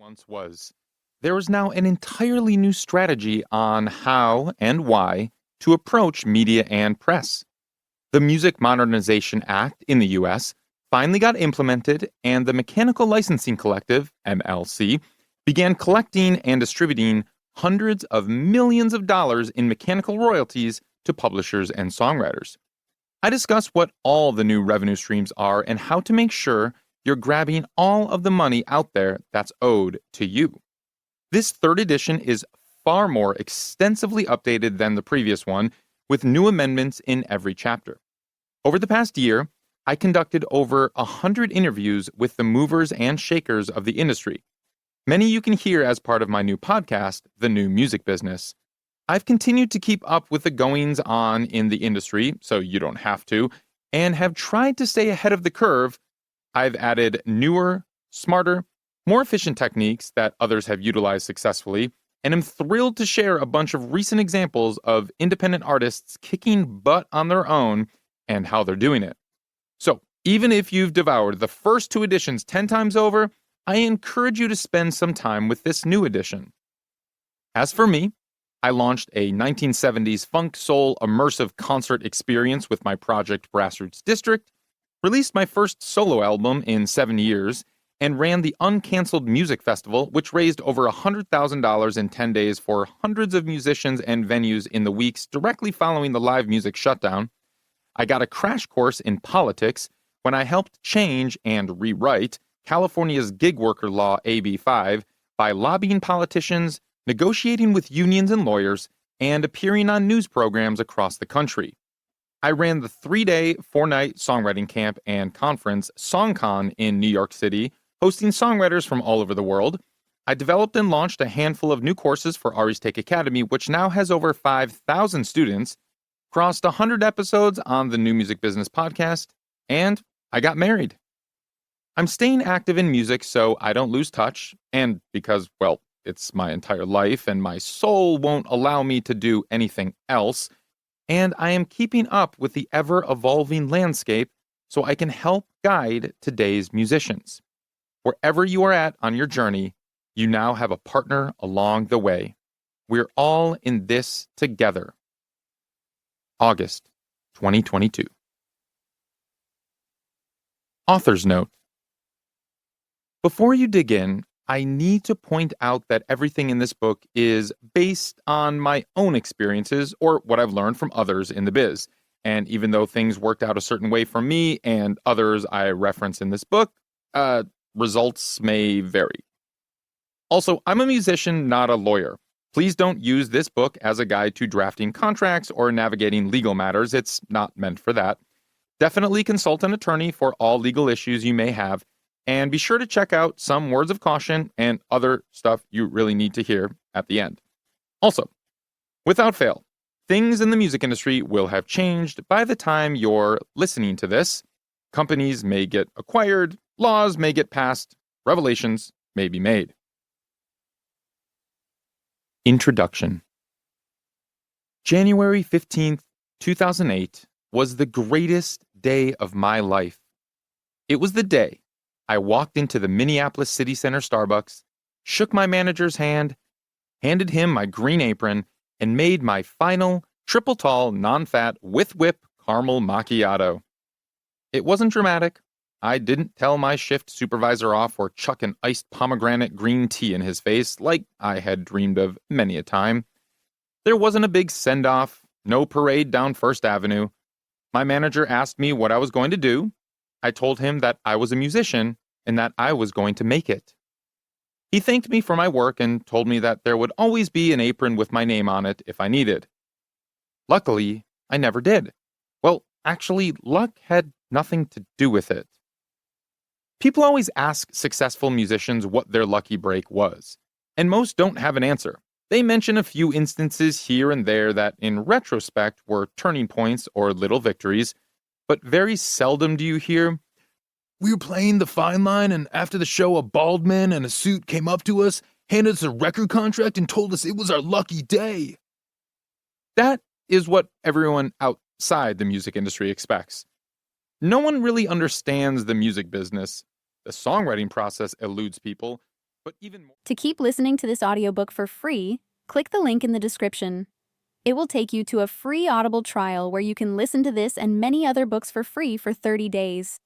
once was. There is now an entirely new strategy on how and why to approach media and press. The Music Modernization Act in the US finally got implemented, and the Mechanical Licensing Collective, MLC, began collecting and distributing hundreds of millions of dollars in mechanical royalties to publishers and songwriters. I discuss what all the new revenue streams are and how to make sure you're grabbing all of the money out there that's owed to you. This third edition is far more extensively updated than the previous one, with new amendments in every chapter. Over the past year, I conducted over 100 interviews with the movers and shakers of the industry. Many you can hear as part of my new podcast, The New Music Business. I've continued to keep up with the goings-on in the industry, so you don't have to, and have tried to stay ahead of the curve. I've added newer, smarter, more efficient techniques that others have utilized successfully, and am thrilled to share a bunch of recent examples of independent artists kicking butt on their own and how they're doing it. So, even if you've devoured the first 2 editions 10 times over, I encourage you to spend some time with this new edition. As for me, I launched a 1970s funk soul immersive concert experience with my project Grassroots District, released my first solo album in 7 years, and ran the Uncanceled Music Festival, which raised over $100,000 in 10 days for hundreds of musicians and venues in the weeks directly following the live music shutdown. I got a crash course in politics when I helped change and rewrite California's gig worker law AB 5 by lobbying politicians, negotiating with unions and lawyers, and appearing on news programs across the country. I ran the 3-day, 4-night songwriting camp and conference SongCon in New York City, hosting songwriters from all over the world. I developed and launched a handful of new courses for Ari's Take Academy, which now has over 5,000 students, crossed 100 episodes on the New Music Business podcast, and I got married. I'm staying active in music so I don't lose touch, and because, well, it's my entire life and my soul won't allow me to do anything else, and I am keeping up with the ever-evolving landscape so I can help guide today's musicians. Wherever you are at on your journey, you now have a partner along the way. We're all in this together. August 2022. Author's Note. Before you dig in, I need to point out that everything in this book is based on my own experiences or what I've learned from others in the biz. And even though things worked out a certain way for me and others I reference in this book, results may vary. Also, I'm a musician, not a lawyer. Please don't use this book as a guide to drafting contracts or navigating legal matters. It's not meant for that. Definitely consult an attorney for all legal issues you may have, and be sure to check out some words of caution and other stuff you really need to hear at the end. Also, without fail, things in the music industry will have changed by the time you're listening to this. Companies may get acquired, laws may get passed, revelations may be made. Introduction. January 15th, 2008 was the greatest day of my life. It was the day I walked into the Minneapolis City Center Starbucks, shook my manager's hand, handed him my green apron, and made my final triple tall, non-fat, with whip caramel macchiato. It wasn't dramatic. I didn't tell my shift supervisor off or chuck an iced pomegranate green tea in his face like I had dreamed of many a time. There wasn't a big send-off, no parade down First Avenue. My manager asked me what I was going to do. I told him that I was a musician and that I was going to make it. He thanked me for my work and told me that there would always be an apron with my name on it if I needed. Luckily, I never did. Well, actually, luck had nothing to do with it. People always ask successful musicians what their lucky break was, and most don't have an answer. They mention a few instances here and there that, in retrospect, were turning points or little victories, but very seldom do you hear, "We were playing the Fine Line, and after the show, a bald man in a suit came up to us, handed us a record contract, and told us it was our lucky day." That is what everyone outside the music industry expects. No one really understands the music business. The songwriting process eludes people. But even more. To keep listening to this audiobook for free, click the link in the description. It will take you to a free Audible trial where you can listen to this and many other books for free for 30 days.